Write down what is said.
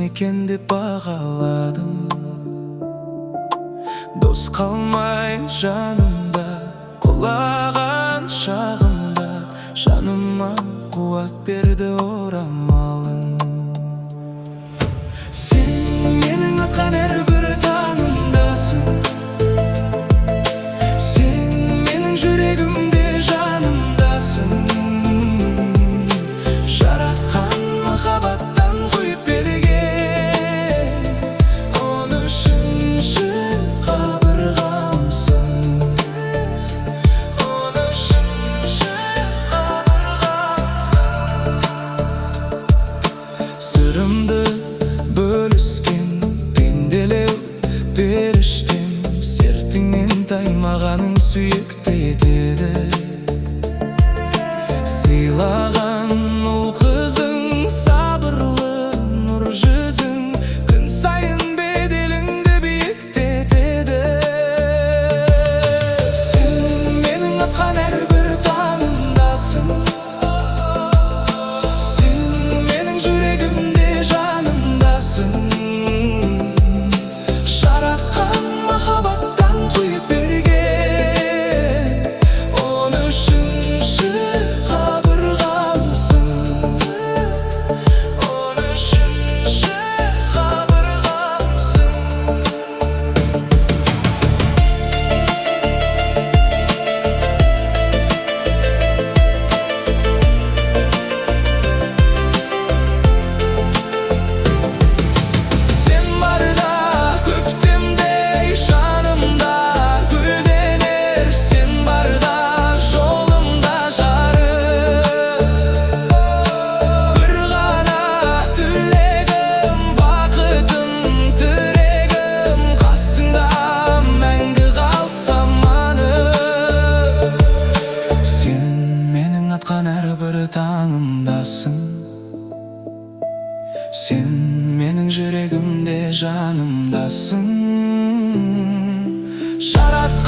екен деп бағаладым. Дос қалмай жанымда, құлаған шағымда жаныма қуат берді орамалын. Сен менің атқан әрбір таңымдасың, сен менің жүрегімде жанымдасың. Жаратқан махаббаттан құйып берген он үшінші қабырғамсың. Он үшінші қабырғамсың. Сырымды бөліскен пенделеу періштем, сертіңнен таймағаның сүйікті етеді. Сыйлаған ұл қызың, сабырлы нұр жүзің, күн сайын беделіңді биіктетеді. Сен менің атқан әрбір таңымдасың, сен менің жүрегімде жанымдасың. Жаратқан махаббаттан құйып берген он үшінші қабырғамсың. Он үшінші қабырғамсың. Сен барда көктемдей жанымда гүлденер, сен барда жолымда жарық. Бір ғана тілегім, бақытым, тірегім, қасыңда мәңгі қалсам анық. Сен менің атқан әрбір таңымдасың, сен менің жүрегімде жанымдасың. Жаратқан